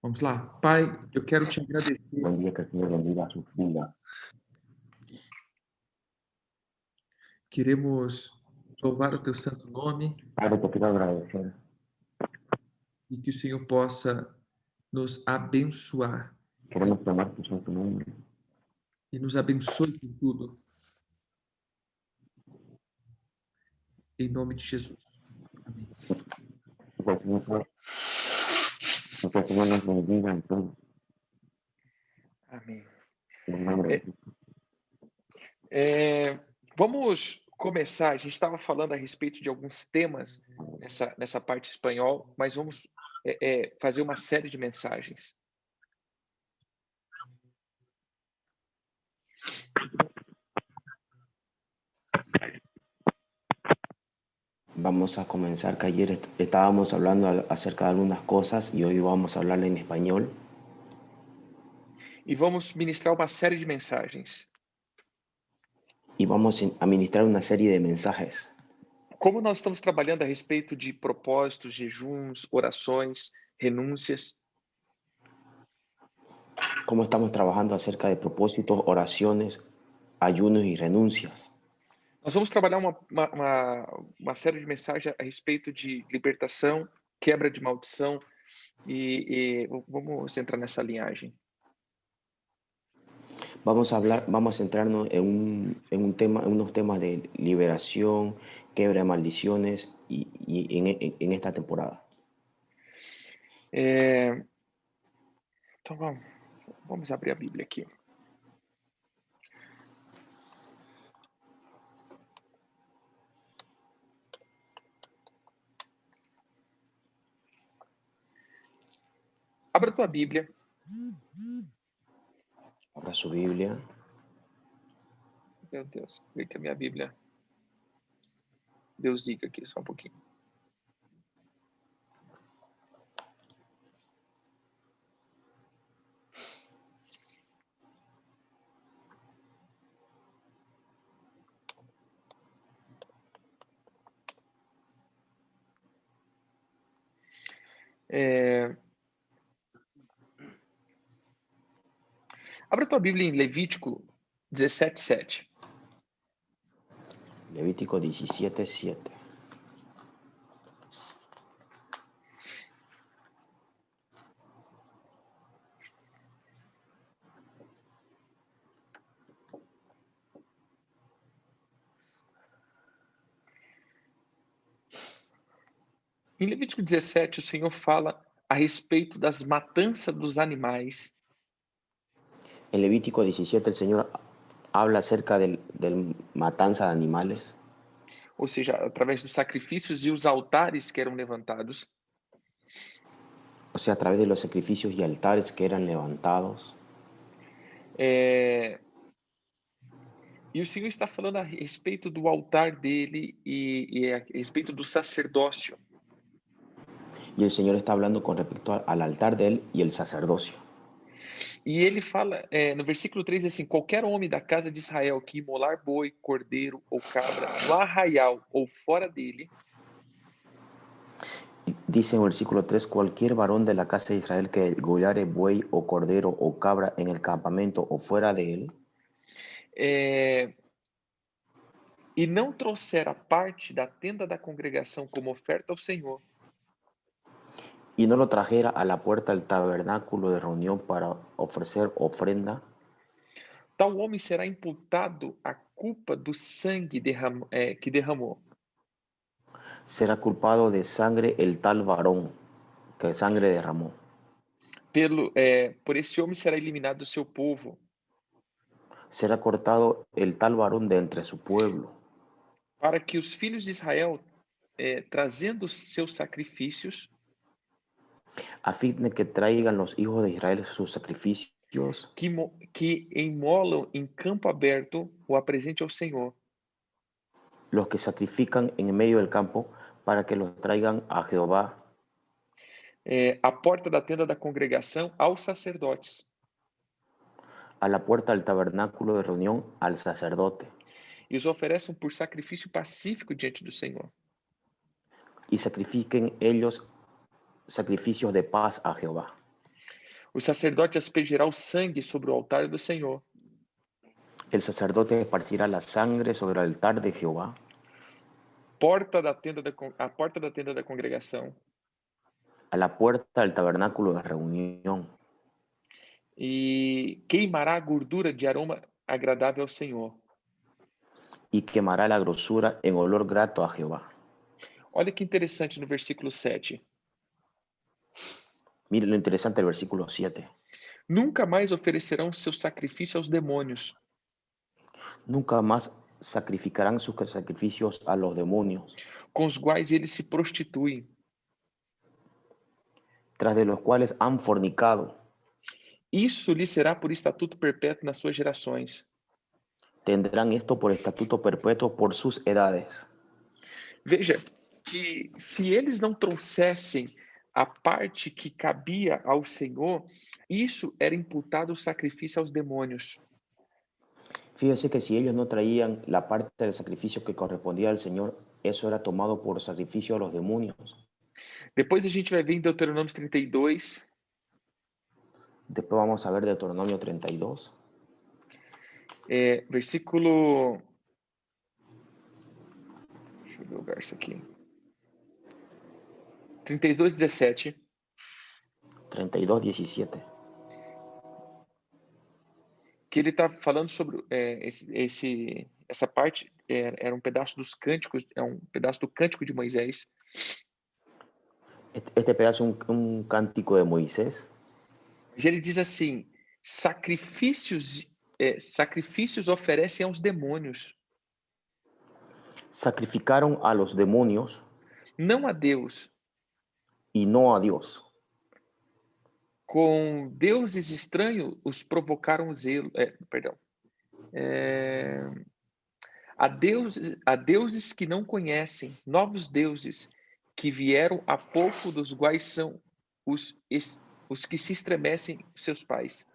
Vamos lá. Pai, eu quero te agradecer. Buen día, que el Señor bendiga sus vidas. Queremos louvar o teu santo nome Padre, te quiero agradecer e que o Senhor possa nos abençoar Queremos tomar tu santo nombre. e nos abençoe com tudo, em nome de Jesus. Amém. Que el Señor, que el Señor nos bendiga en todo, Amém. en el nombre de É, Jesús. vamos começar. A gente estava falando a respeito de alguns temas nessa parte espanhol, mas vamos fazer uma série de mensagens. Vamos a comenzar, que ayer estábamos hablando acerca de algunas cosas y hoy vamos a hablar en español. E vamos ministrar uma série de mensagens. Y vamos a ministrar una serie de mensajes. Como nós estamos trabalhando a respeito de propósitos, jejuns, orações, renúncias, Cómo estamos trabajando acerca de propósitos, oraciones, ayunos y renuncias. nós vamos trabalhar uma série de mensagens a respeito de libertação, quebra de maldição e vamos entrar nessa linhagem. Vamos a centrarnos en unos temas de liberación, quebra de maldiciones y en esta temporada. Então vamos abrir a Bíblia aqui. Abra tua Bíblia. Abra su Biblia. Meu Deus, vê que a minha Bíblia deu zica aqui, só um pouquinho. Abra tua Bíblia em Levítico 17:7. Levítico 17:7. Em Levítico 17, o Senhor fala a respeito das matanças dos animais. En Levítico 17 el Señor habla acerca del matanza de animales, Ou seja, através dos sacrifícios e os altares que eram levantados. o sea, a través de los sacrificios y altares que eran levantados. E o Senhor está falando a respeito do altar dele e a respeito do sacerdócio. Y el Señor está hablando con respecto al altar de él y el sacerdocio. E ele fala, no versículo 3, assim: qualquer homem da casa de Israel que imolar boi, cordeiro ou cabra no arraial ou fora dele, Dice en el versículo 3, cualquier varón de la casa de Israel que degollare buey o cordero o cabra en el campamento o fuera de él, e não trouxer a parte da tenda da congregação como oferta ao Senhor, y no lo trajera a la puerta del tabernáculo de reunión para ofrecer ofrenda, tal homem será imputado a culpa do sangue que derramou. será culpado de sangre el tal varón que sangre derramó. Por esse homem será eliminado do seu povo, Será cortado el tal varón de entre su pueblo, para que os filhos de Israel, trazendo seus sacrifícios, a fin de que traigan los hijos de Israel sus sacrificios, que imolam em campo aberto, o apresente ao Senhor. los que sacrifican en medio del campo, para que los traigan a Jehová, A porta da tenda da congregação aos sacerdotes. a la puerta del tabernáculo de reunión al sacerdote, E os ofereçam por sacrifício pacífico diante do Senhor. y sacrifiquen ellos sacrificios de paz a Jehová. O sacerdote aspergirá o sangue sobre o altar do Senhor. El sacerdote esparcirá la sangre sobre el altar de Jehová, A porta da tenda da congregação. a la puerta del tabernáculo de reunión, E queimará a gordura de aroma agradável ao Senhor. y quemará la grosura en olor grato a Jehová. Olha que interessante no versículo 7. Mire lo interesante del versículo 7. Nunca mais oferecerão seu sacrifício aos demônios, Nunca más sacrificarán sus sacrificios a los demonios, com os quais eles se prostituem. tras de los cuales han fornicado. Isso lhe será por estatuto perpétuo nas suas gerações. Tendrán esto por estatuto perpetuo por sus edades. Veja que se eles não trouxessem a parte que cabia ao Senhor, isso era imputado ao sacrifício aos demônios. Fíjese que si ellos no traían la parte del sacrificio que correspondía al Señor, eso era tomado por sacrificio a los demonios. Depois a gente vai ver em Deuteronômio 32, Después vamos a ver Deuteronomio 32, versículo... Deixa eu ver o verso aqui. 32, 17. 32, 17. Que ele está falando sobre essa parte, era um pedaço dos cânticos, é um pedaço do cântico de Moisés. Este pedazo es un cántico de Moisés. Mas ele diz assim: sacrifícios oferecem aos demônios, Sacrificaron a los demonios não a Deus. y no a Dios. Com deuses estranhos os provocaram zelo. A deuses que não conhecem, novos deuses que vieram há pouco, dos quais são os que se estremecem seus pais.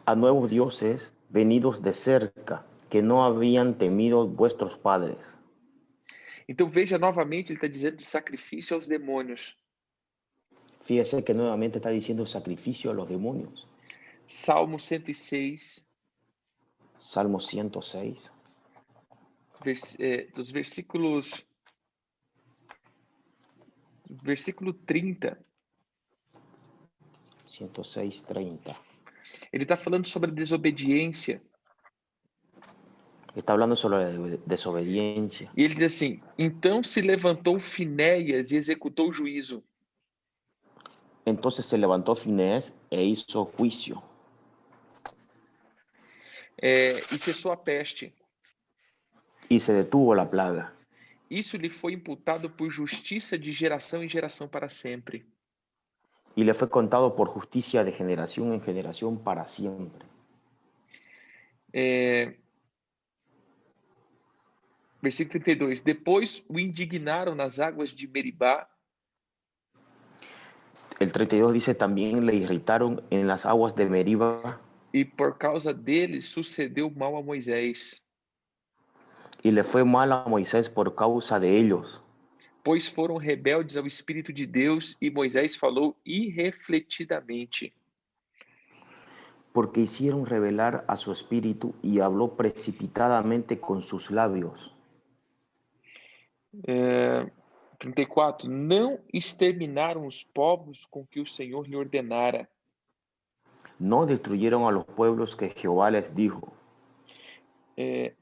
A nuevos dioses venidos de cerca, que no habían temido vuestros padres. Então veja novamente, ele está dizendo de sacrifício aos demônios. Fíjese que nuevamente está diciendo sacrificio a los demonios. Salmo 106, Salmo 106, dos versículo 30. 106, 30. Ele está falando sobre a desobediência. Está hablando sobre la desobediencia. E ele diz assim: então se levantou Finéias e executou o juízo. Entonces se levantó Finés e hizo juicio E cessou a peste. y se detuvo la plaga. Isso lhe foi imputado por justiça de geração em geração para sempre. Y le fue contado por justicia de generación en generación para siempre. Versículo 32. Depois o indignaram nas águas de Meribá. El 32 dice, también le irritaron en las aguas de Meriba E por causa deles sucedeu mal a Moisés. y le fue mal a Moisés por causa de ellos, Pois foram rebeldes ao Espírito de Deus e Moisés falou irrefletidamente. porque hicieron revelar a su espíritu y habló precipitadamente con sus labios. 34. Não exterminaram os povos com que o Senhor lhe ordenara. No destruyeron a los pueblos que Jehová les dijo,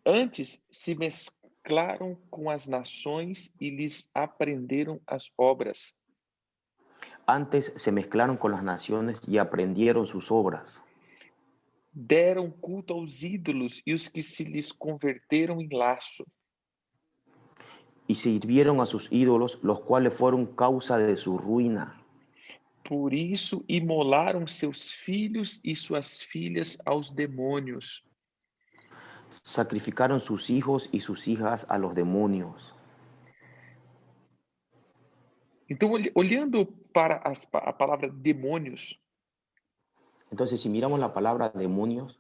Antes se mesclaram com as nações e lhes aprenderam as obras. antes se mezclaron con las naciones y aprendieron sus obras. Deram culto aos ídolos e os que se lhes converteram em laço. Y sirvieron a sus ídolos, los cuales fueron causa de su ruina. Por isso imolaram seus filhos e suas filhas aos demônios. Sacrificaron sus hijos y sus hijas a los demonios. Então, olhando para a palavra demônios, Entonces, si miramos la palabra demonios,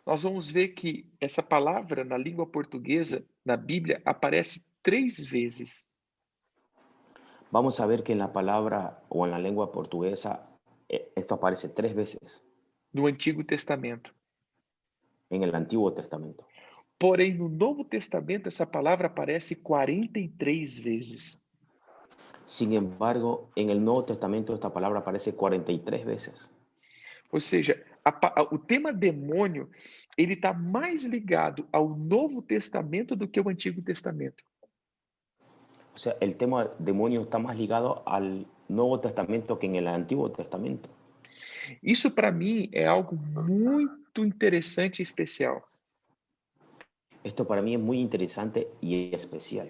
nós vamos ver que essa palavra na língua portuguesa, na Bíblia, aparece 3 vezes. vamos a ver que en la palabra o en la lengua portuguesa Esto aparece 3 veces no Antigo Testamento. en el Antiguo Testamento. Porém, no Novo Testamento, essa palavra aparece 43 vezes. Sin embargo, en el Nuevo Testamento esta palabra aparece 43 veces. Ou seja, o tema demônio, ele está mais ligado ao Novo Testamento do que o Antigo Testamento. O sea, el tema demonio está más ligado al Nuevo Testamento que en el Antiguo Testamento. Isso, para mim, é algo muito interessante e especial. Esto para mí es muy interesante y especial,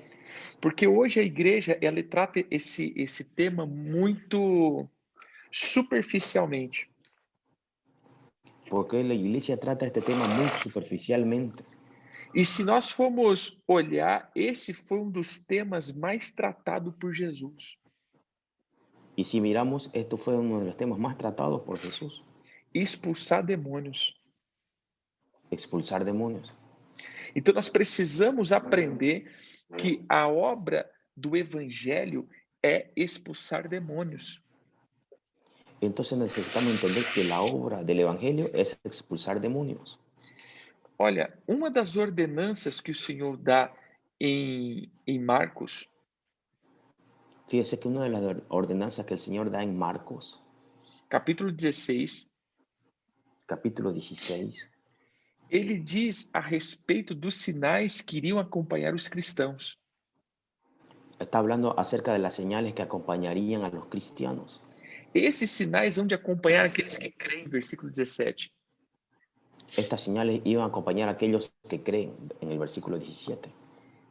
Porque hoje a igreja, ela trata esse tema muito superficialmente. porque la iglesia trata este tema muy superficialmente. E se nós formos olhar, esse foi um dos temas mais tratados por Jesus. Y si miramos, esto fue uno de los temas más tratados por Jesús, Expulsar demônios. expulsar demonios. Então nós precisamos aprender que a obra do evangelho é expulsar demônios. Entonces necesitamos entender que la obra del Evangelio es expulsar demonios. Olha, uma das ordenanças que o Senhor dá em Marcos, Fíjese que una de las ordenanzas que el Señor da en Marcos, capítulo 16, capítulo 16, ele diz a respeito dos sinais que iriam acompanhar os cristãos. está hablando acerca de las señales que acompañarían a los cristianos. Esses sinais vão de acompanhar aqueles que creem, versículo 17. Estas señales iban a acompañar a aquellos que creen, en el versículo 17.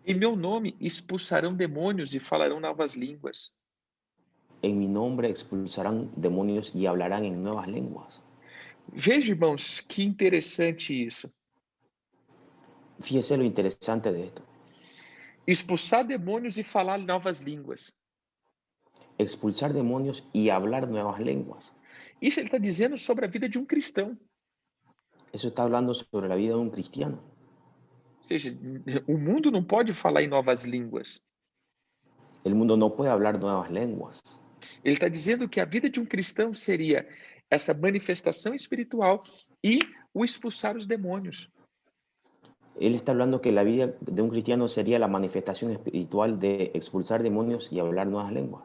Em meu nome expulsarão demônios e falarão novas línguas. En mi nombre expulsarán demonios y hablarán en nuevas lenguas. Veja, irmãos, que interessante isso. Fíjese lo interesante de esto. Expulsar demônios e falar novas línguas. Expulsar demonios y hablar nuevas lenguas. Isso ele está dizendo sobre a vida de um cristão. Eso está hablando sobre la vida de un cristiano. Ou seja, o mundo não pode falar em novas línguas. El mundo no puede hablar nuevas lenguas. Ele está dizendo que a vida de um cristão seria essa manifestação espiritual e o expulsar os demônios. Él está hablando que la vida de un cristiano sería la manifestación espiritual de expulsar demonios y hablar nuevas lenguas.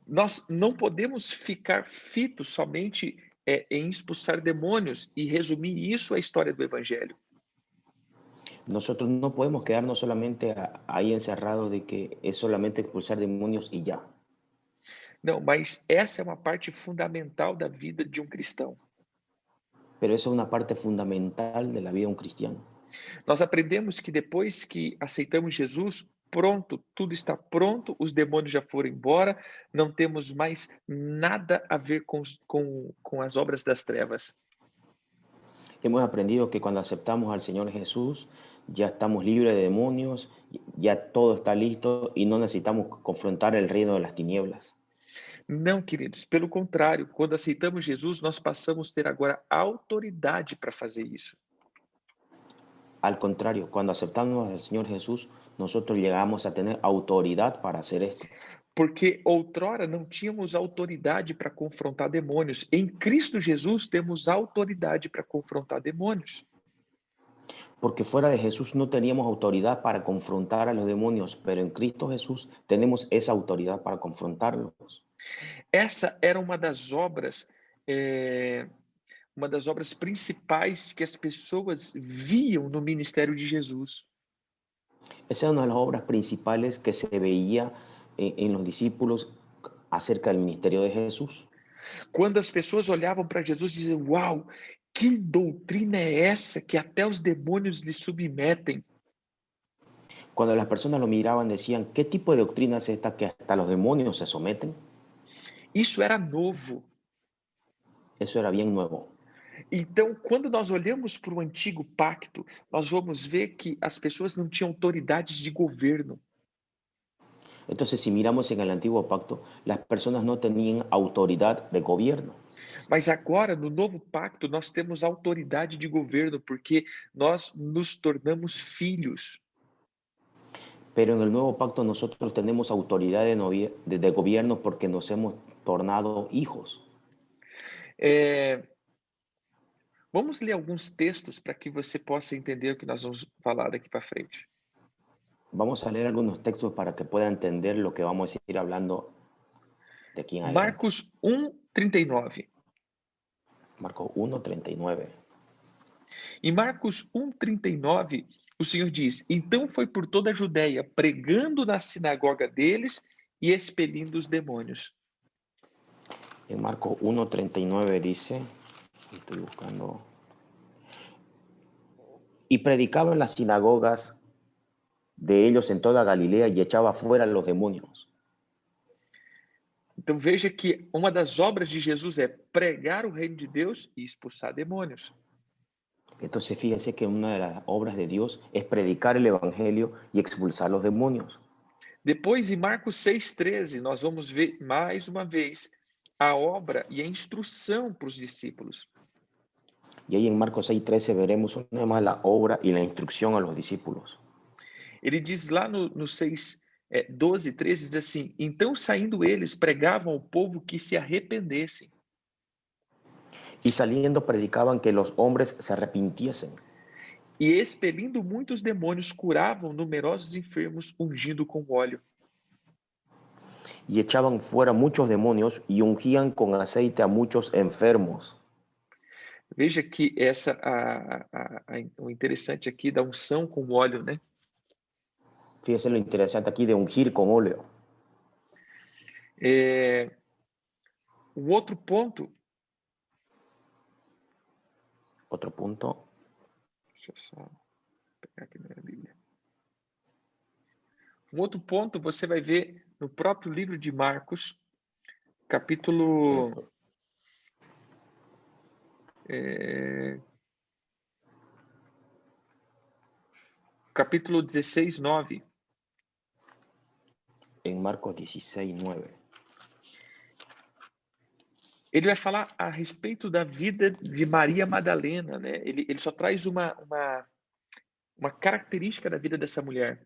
Nós não podemos ficar fitos somente em expulsar demônios e resumir isso à história do Evangelho. Nosotros no podemos quedarnos solamente ahí encerrados de que es solamente expulsar demonios y ya. Não, mas essa é uma parte fundamental da vida de um cristão. Pero eso es una parte fundamental de la vida de un cristiano. Nós aprendemos que depois que aceitamos Jesus, pronto, tudo está pronto, os demônios já foram embora, não temos mais nada a ver com as obras das trevas. Hemos aprendido que cuando aceptamos al Señor Jesús, ya estamos libres de demonios, ya todo está listo y no necesitamos confrontar el reino de las tinieblas. Não, queridos, pelo contrário, quando aceitamos Jesus, nós passamos a ter agora autoridade para fazer isso. Al contrario, cuando aceptamos al Señor Jesús, nosotros llegamos a tener autoridad para hacer esto. Porque outrora não tínhamos autoridade para confrontar demônios. Em Cristo Jesus temos autoridade para confrontar demônios. Porque fuera de Jesús no teníamos autoridad para confrontar a los demonios, pero en Cristo Jesús tenemos esa autoridad para confrontarlos. Essa era uma das obras principais que as pessoas viam no ministério de Jesus. Esa es una de las obras principales que se veía en los discípulos acerca del ministerio de Jesús. Quando as pessoas olhavam para Jesus e diziam: "Uau, que doutrina é essa que até os demônios lhe submetem?" Cuando las personas lo miraban decían, ¿qué tipo de doctrina es esta que hasta los demonios se someten? Isso era novo. Eso era bien nuevo. Então, quando nós olhamos para o antigo pacto, nós vamos ver que as pessoas não tinham autoridade de governo. Entonces, si miramos en el antiguo pacto, las personas no tenían autoridad de gobierno. Mas agora, no novo pacto, nós temos autoridade de governo, porque nós nos tornamos filhos. Pero en el nuevo pacto nosotros tenemos autoridad de gobierno porque nos hemos tornado hijos. Vamos ler alguns textos para que você possa entender o que nós vamos falar daqui para frente. Vamos a leer algunos textos para que pueda entender lo que vamos a ir hablando de aquí en adelante. Marcos 1:39. Marcos 1:39. Em Marcos 1:39, o Senhor diz: Então foi por toda a Judéia, pregando na sinagoga deles e expelindo os demônios. En Marcos 1:39 dice, estoy buscando, y predicaba en las sinagogas de ellos en toda Galilea y echaba fuera los demonios. Então veja que uma das obras de Jesus é pregar o reino de Deus e expulsar demônios. Entonces fíjense que una de las obras de Dios es predicar el evangelio y expulsar los demonios. Depois, em Marcos 6:13, nós vamos ver mais uma vez a obra e a instrução para os discípulos. Y ahí en Marcos 6:13 veremos una vez más la obra y la instrucción a los discípulos. Ele diz lá no 6:12, 13, diz assim: Então saindo eles, pregavam ao povo que se arrependessem. Y saliendo predicaban que los hombres se arrepintiesen. E expelindo muitos demônios, curavam numerosos enfermos, ungindo com óleo. Y echaban fuera muchos demonios y ungían con aceite a muchos enfermos. Veja que o interessante aqui da unção com óleo, né? Fíjense lo interesante aquí de ungir con óleo. Um outro ponto. Otro punto. Deixa eu só pegar aqui na minha Bíblia. Um outro ponto você vai ver no próprio livro de Marcos, capítulo 16:9. En Marcos 16:9. Ele vai falar a respeito da vida de Maria Madalena, né? Ele só traz uma característica da vida dessa mulher.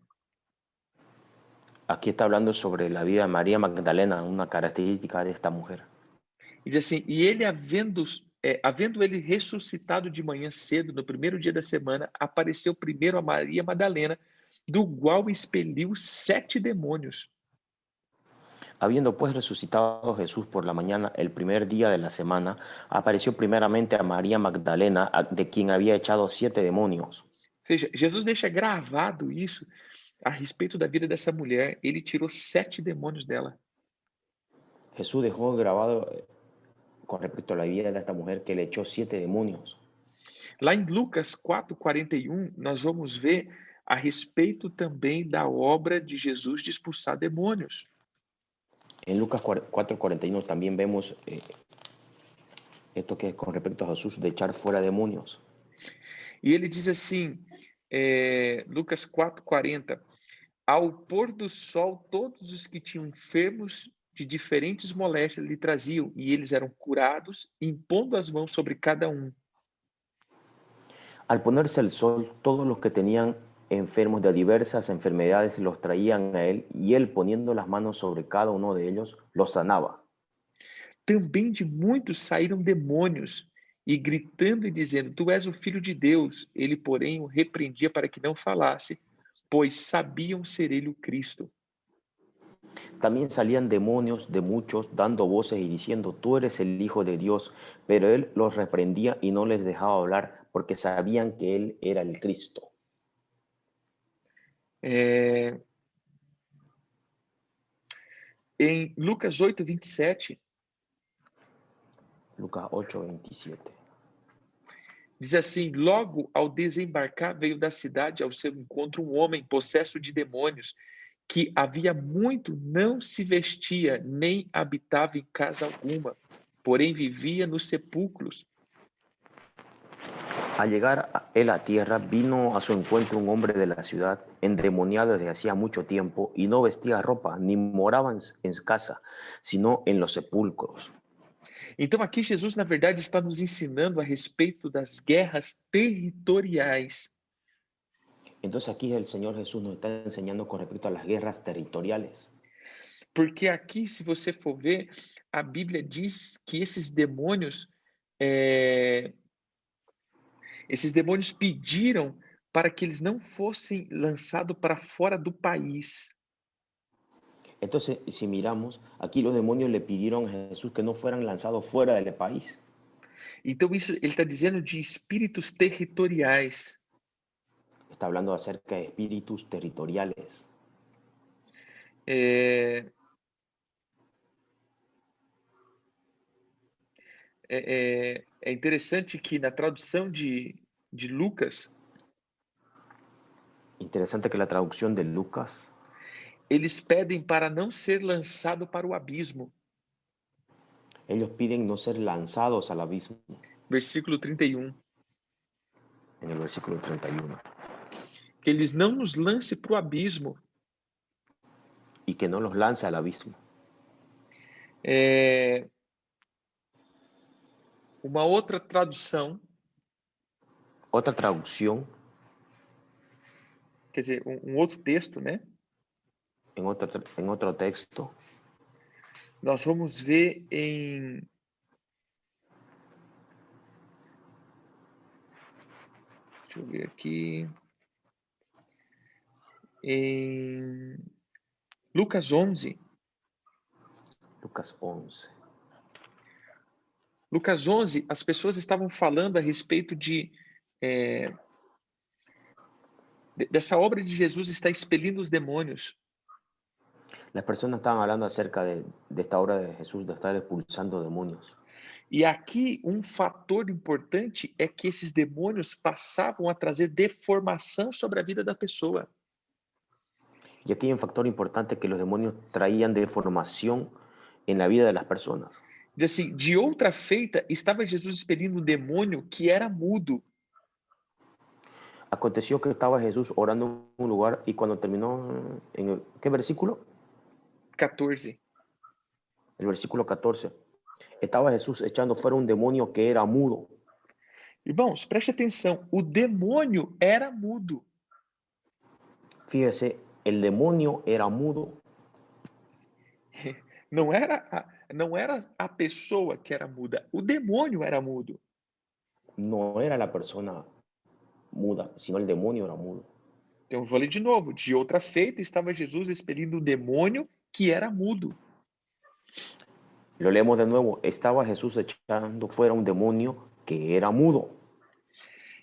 Aquí está hablando sobre la vida de María Magdalena, una característica de esta mujer. E diz assim: e ele, havendo ele ressuscitado de manhã cedo, no primeiro dia da semana, apareceu primeiro a Maria Madalena, do qual expeliu 7 demônios. Habiendo pues resucitado Jesús por la mañana, el primer día de la semana, apareció primeramente a María Magdalena, de quien había echado 7 demonios. Ou seja, Jesus deixa gravado isso a respeito da vida dessa mulher. Ele tirou 7 demônios dela. Jesús dejó grabado con respecto a la vida de esta mujer que le echó 7 demonios. Lá em Lucas 4:41, nós vamos ver a respeito também da obra de Jesus de expulsar demônios. En Lucas 4:41 también vemos esto que es con respecto a Jesús de echar fuera demonios. E ele diz assim, Lucas 4:40, ao pôr do sol, todos os que tinham enfermos de diferentes moléstias lhe traziam, e eles eram curados, impondo as mãos sobre cada um. Al ponerse el sol, todos los que tenían enfermos de diversas enfermedades los traían a él, y él, poniendo las manos sobre cada uno de ellos, los sanaba. Também de muitos saíram demônios, e gritando e dizendo: Tu és o Filho de Deus. Ele, porém, o repreendia para que não falasse, pois sabiam ser ele o Cristo. También salían demonios de muchos, dando voces y diciendo: Tú eres el Hijo de Dios. Pero él los reprendía y no les dejaba hablar, porque sabían que él era el Cristo. Em Lucas 8:27, Lucas 8:27. diz assim: Logo ao desembarcar, veio da cidade ao seu encontro um homem possesso de demônios, que havia muito não se vestia, nem habitava em casa alguma, porém vivia nos sepulcros. Al llegar él a tierra, vino a su encuentro un hombre de la ciudad, endemoniado desde hacía mucho tiempo, y no vestía ropa, ni moraba en casa, sino en los sepulcros. Então aqui Jesus, na verdade, está nos ensinando a respeito das guerras territoriais. Entonces aquí el Señor Jesús nos está enseñando con respecto a las guerras territoriales. Porque aqui, se você for ver, a Bíblia diz que esses demônios esses demônios pediram para que eles não fossem lançados para fora do país. Entonces, si miramos, aquí los demonios le pidieron a Jesús que no fueran lanzados fuera del país. Então, isso ele está dizendo de espíritus territoriais. Está hablando acerca de espíritus territoriales. É, é interessante que na tradução de Lucas, Interesante que la traducción de Lucas, eles pedem para não ser lançado para o abismo. ellos piden no ser lanzados al abismo, Versículo 31. en el versículo 31, Que eles não nos lance para o abismo. y que no los lance al abismo. Uma outra tradução, Otra traducción, quer dizer, um outro texto, né? en otro texto, Nós vamos ver em deixa eu ver aqui. Em Lucas 11. Lucas 11. Lucas 11, as pessoas estavam falando a respeito dessa obra de Jesus está expelindo os demônios. Las personas estaban hablando acerca de esta obra de Jesús, de estar expulsando demonios. E aqui um fator importante é que esses demônios passavam a trazer deformação sobre a vida da pessoa. Y aquí hay un factor importante que los demonios traían deformación en la vida de las personas. Diz assim, de outra feita, estava Jesus expelindo um demônio que era mudo. Aconteció que estaba Jesús orando en un lugar y cuando terminó, ¿qué versículo? 14. El versículo 14. Estaba Jesús echando fuera un demonio que era mudo. Irmãos, preste atenção, o demônio era mudo. Fíjese, el demonio era mudo. Não era a pessoa que era muda, o demônio era mudo. No era la persona muda, sino el demonio era mudo. Então, eu vou ler de novo. De outra feita, estava Jesus expelindo um demônio que era mudo. Lo leemos de nuevo. Estaba Jesús echando fuera un demonio que era mudo.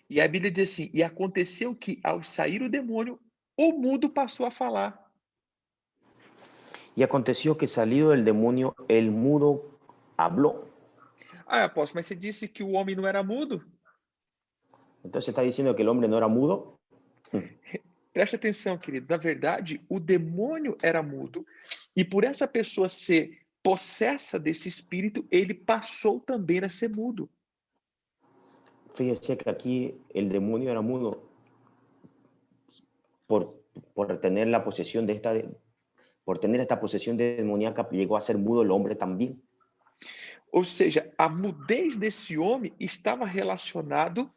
E a Bíblia diz assim, e aconteceu que, ao sair o demônio, o mudo passou a falar. Y aconteció que salido del demonio, el mudo habló. Ah, apóstolo, mas você disse que o homem não era mudo? Entonces está diciendo que el hombre no era mudo. Preste atenção, querido. Na verdade, o demônio era mudo. E por essa pessoa ser possessa desse espírito, ele passou também a ser mudo. Fíjese que aquí el demonio era mudo por tener la posesión de por tener esta posesión demoníaca, llegó a ser mudo el hombre también. Ou seja, a mudez desse homem estava relacionado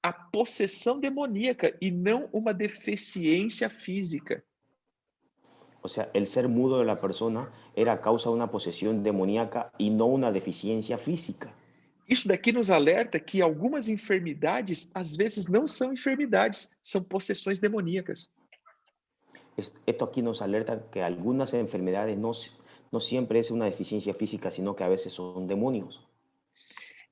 à possessão demoníaca e não uma deficiência física. O sea, el ser mudo de la persona era a causa de una posesión demoníaca y no una deficiencia física. Isso daqui nos alerta que algumas enfermidades, às vezes, não são enfermidades, são possessões demoníacas. Esto aquí nos alerta que algunas enfermedades no siempre es una deficiencia física, sino que a veces son demonios.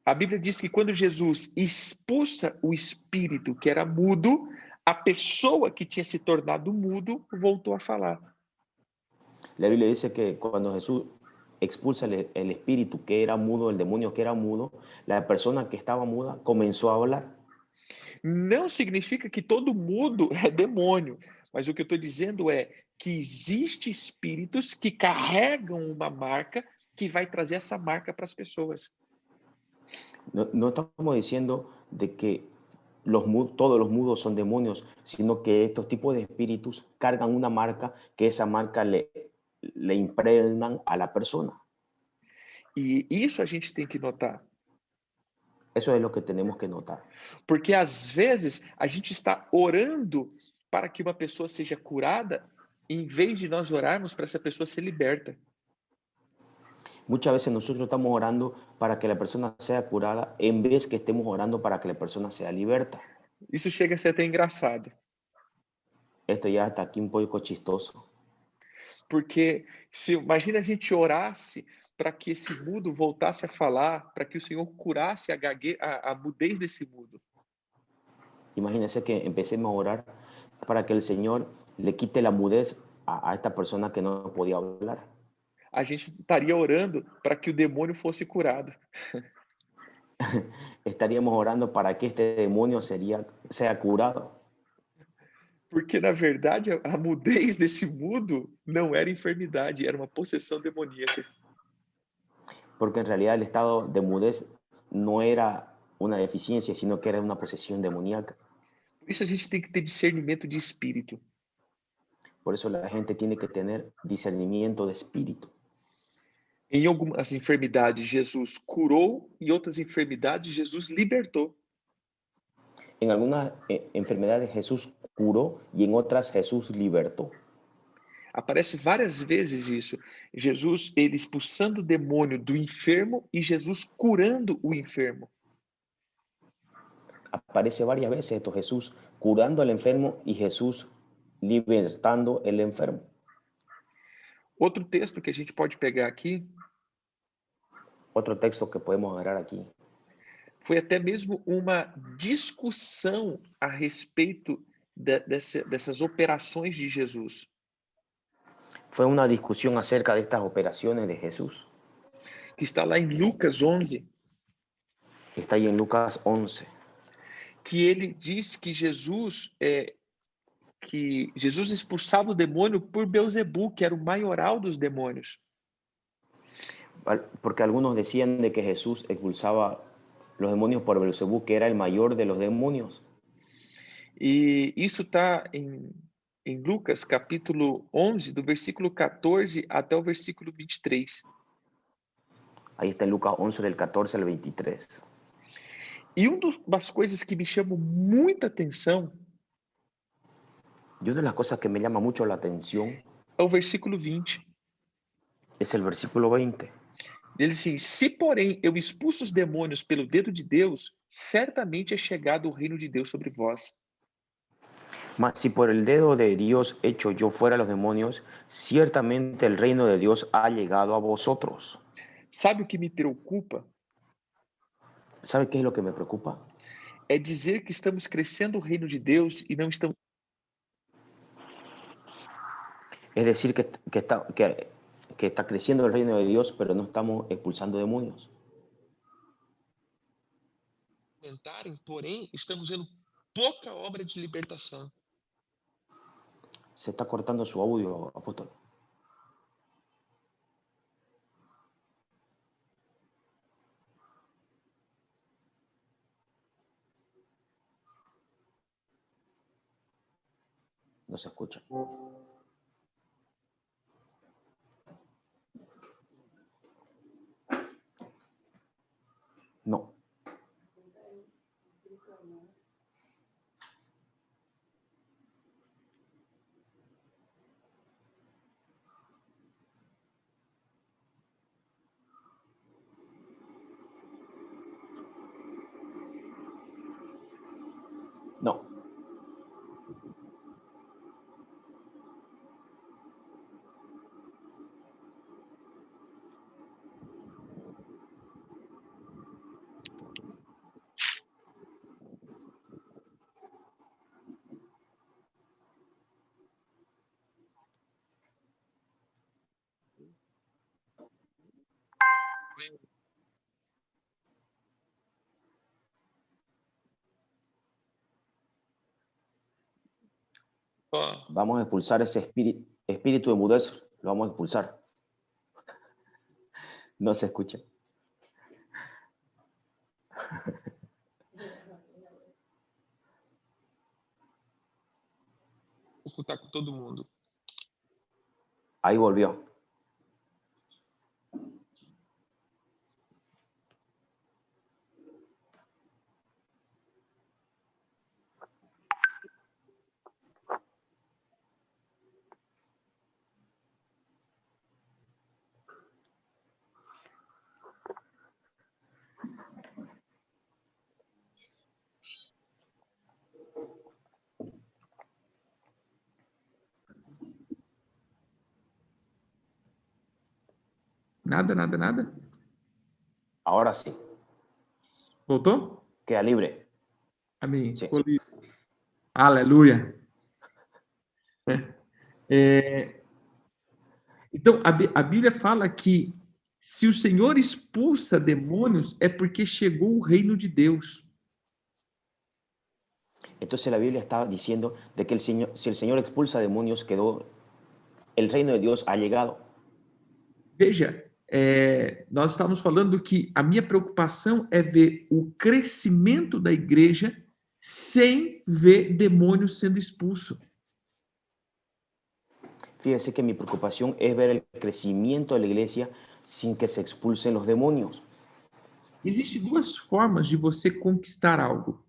A Bíblia diz que quando Jesus expulsa o espírito que era mudo, a pessoa que tinha se tornado mudo voltou a falar. La Biblia dice que cuando Jesús expulsa el espíritu que era mudo, el demonio que era mudo, la persona que estaba muda comenzó a hablar. Não significa que todo mudo é demônio, mas o que eu estou dizendo é que existem espíritos que carregam uma marca que vai trazer essa marca para as pessoas. No estamos diciendo de que todos los mudos son demonios, sino que estos tipos de espíritus cargan una marca que esa marca le impregnan a la persona. E isso a gente tem que notar. Eso es lo que tenemos que notar. Porque às vezes a gente está orando para que uma pessoa seja curada, em vez de nós orarmos para essa pessoa ser liberta. Muchas veces nosotros estamos orando para que la persona sea curada en vez que estemos orando para que la persona sea liberta. Isso chega a ser até engraçado, Esto ya está aquí un poco chistoso. porque se imagina a gente orasse para que esse mudo voltasse a falar, para que o Senhor curasse a mudez desse mudo. Imagínense que empecemos a orar para que el Señor le quite la mudez a esta persona que no podía hablar. A gente estaria orando para que o demônio fosse curado. Estaríamos orando para que este demonio sea curado. Porque, na verdade, a mudez desse mudo não era enfermidade, era uma possessão demoníaca. Porque en realidad el estado de mudez no era una deficiencia, sino que era una posesión demoníaca. Por isso a gente tem que ter discernimento de espírito. Por eso la gente tiene que tener discernimiento de espíritu. Em algumas enfermidades, Jesus curou, e outras enfermidades, Jesus libertou. En algunas enfermedades Jesús curó y en otras Jesús libertó. Aparece várias vezes isso. Jesus, ele expulsando o demônio do enfermo e Jesus curando o enfermo. Aparece varias veces esto, Jesús curando al enfermo y Jesús libertando el enfermo. Outro texto que a gente pode pegar aqui Otro texto que podemos agarrar aquí. foi até mesmo uma discussão a respeito dessas operações de Jesus. Fue una discusión acerca de estas operaciones de Jesús. Que está lá em Lucas 11, Está ahí en Lucas 11. que ele diz que Jesus expulsava o demônio por Belzebu, que era o maioral dos demônios. Porque algunos decían de que Jesús expulsaba los demonios por Belcebú, que era el mayor de los demonios. E isso está em Lucas, capítulo 11, do versículo 14 até o versículo 23. Ahí está en Lucas 11 del 14 al 23. E uma das coisas que me chamam muita atenção Y una de las cosas que me llama mucho la atención é o versículo 20. es el versículo 20. Ele diz assim: se porém eu expulso os demônios pelo dedo de Deus, certamente é chegado o reino de Deus sobre vós. Mas si por el dedo de Dios hecho yo fuera los demonios, ciertamente el reino de Dios ha llegado a vosotros. Sabe o que me preocupa? ¿Sabe qué es lo que me preocupa? É dizer que estamos crescendo o reino de Deus e não estamos Es decir, que está creciendo el reino de Dios, pero no estamos expulsando demonios. porém, estamos vendo pouca obra de libertação. Se está cortando su audio, apóstol. No se escucha. No. No. Ó, Vamos a expulsar ese espíritu de mudez. Lo vamos a expulsar. No se escucha. vou escutar com todo mundo. Ahí volvió. Nada, nada, nada? Ahora sí, Voltou? queda libre. Amém. Sí. Ficou livre. Aleluia. Então, a Bíblia fala que se o Senhor expulsa demônios, é porque chegou o reino de Deus. Entonces la Biblia está diciendo de que si el Señor expulsa demonios, el reino de Dios ha llegado. Veja, nós estamos falando que a minha preocupação é ver o crescimento da igreja sem ver demônios sendo expulso. Fíjese que mi preocupación es ver el crecimiento de la iglesia sin que se expulsen los demonios. Existem duas formas de você conquistar algo.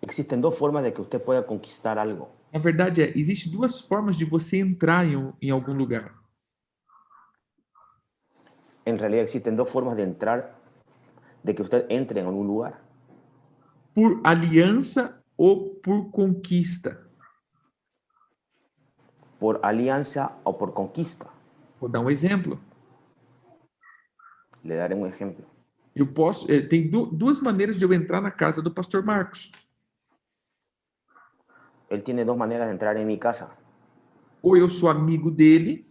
Existen dos formas de que usted pueda conquistar algo. Na verdade, existem duas formas de você entrar em algum lugar. En realidad existen dos formas de entrar, de que usted entre en algún lugar. Por aliança ou por conquista. Por alianza o por conquista. Vou dar um exemplo. Le daré un ejemplo. Eu posso, tem duas maneiras de eu entrar na casa do pastor Marcos. Él tiene dos maneras de entrar en mi casa. Ou eu sou amigo dele,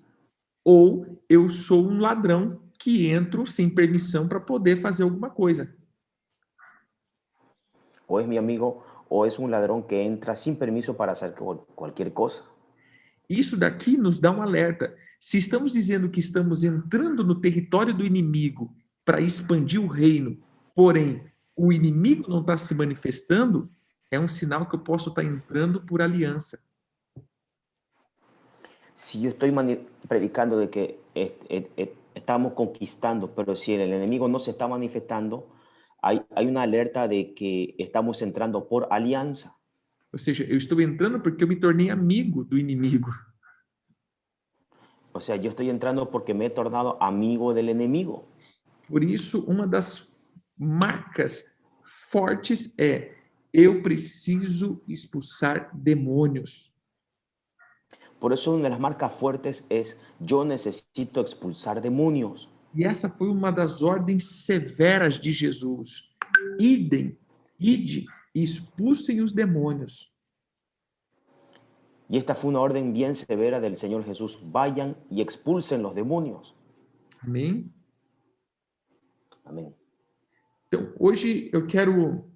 ou eu sou um ladrão que entro sem permissão para poder fazer alguma coisa. O es mi amigo o es un ladrón que entra sin permiso para hacer cualquier cosa. Isso daqui nos dá um alerta. Se estamos dizendo que estamos entrando no território do inimigo para expandir o reino, porém o inimigo não está se manifestando, é um sinal que eu posso estar entrando por aliança. Si yo estoy predicando de que estamos conquistando, pero si el enemigo no se está manifestando, hay una alerta de que estamos entrando por alianza. Ou seja, eu estou entrando porque eu me tornei amigo do inimigo. O sea, yo estoy entrando porque me he tornado amigo del enemigo. Por isso, uma das marcas fortes é: eu preciso expulsar demônios. Por eso una de las marcas fuertes es: yo necesito expulsar demonios. E essa foi uma das ordens severas de Jesus. Ide e expulsem os demônios. Y esta fue una orden bien severa del Señor Jesús: vayan y expulsen los demonios. Amém? Amén. Então, hoje eu quero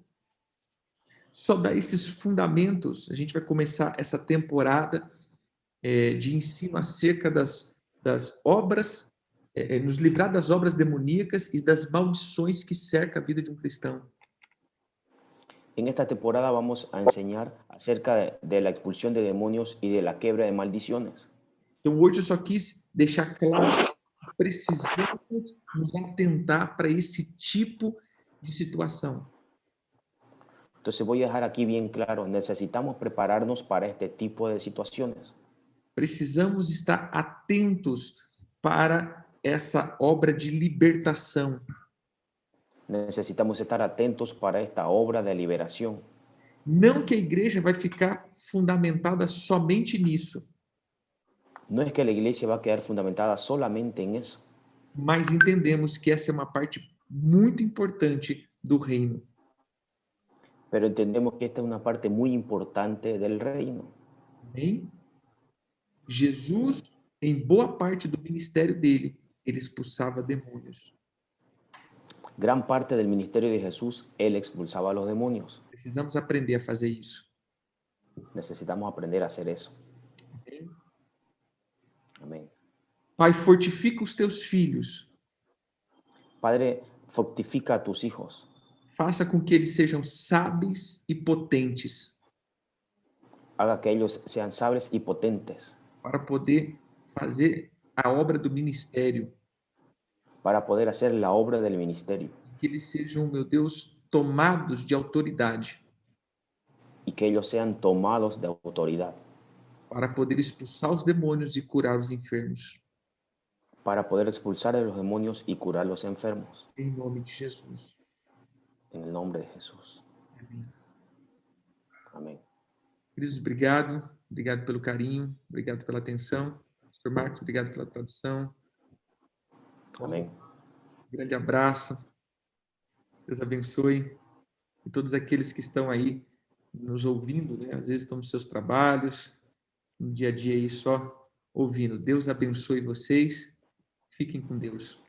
só dar esses fundamentos. A gente vai começar essa temporada de ensino acerca das obras, nos livrar das obras demoníacas e das maldições que cercam a vida de um cristão. En esta temporada vamos a enseñar acerca de la expulsión de demonios y de la quiebra de maldiciones. Então, hoje eu só quis deixar claro que precisamos nos atentar para esse tipo de situação. Entonces voy a dejar aquí bien claro: necesitamos prepararnos para este tipo de situaciones. Precisamos estar atentos para essa obra de libertação. Necesitamos estar atentos para esta obra de liberación. Não que a igreja vai ficar fundamentada somente nisso, No es que la iglesia va a quedar fundamentada solamente en eso, mas entendemos que essa é uma parte muito importante do reino. pero entendemos que esta es una parte muy importante del reino. Amém? Jesus, em boa parte do ministério dele, ele expulsava demônios. Gran parte del ministerio de Jesús, él expulsaba a los demonios. Precisamos aprender a fazer isso. Necesitamos aprender a hacer eso. Amém? Amén. Pai, fortifica os teus filhos. Padre, fortifica a tus hijos. Faça com que eles sejam sábios e potentes Haga que ellos sean sabios y potentes para poder fazer a obra do ministério. para poder hacer la obra del ministerio. Que eles sejam, meu Deus, tomados de autoridade Y que ellos sean tomados de autoridad para poder expulsar os demônios e curar os enfermos. para poder expulsar a los demonios y curar a los enfermos. Em nome de Jesus. En el nombre de Jesús. Amém. Amén. Queridos, obrigado. Obrigado pelo carinho. Obrigado pela atenção. Pastor Marcos, obrigado pela tradução. Amén. Grande abraço. Deus abençoe. E todos aqueles que estão aí nos ouvindo, né? Às vezes estão nos seus trabalhos, no dia a dia aí só ouvindo. Deus abençoe vocês. Fiquem com Deus.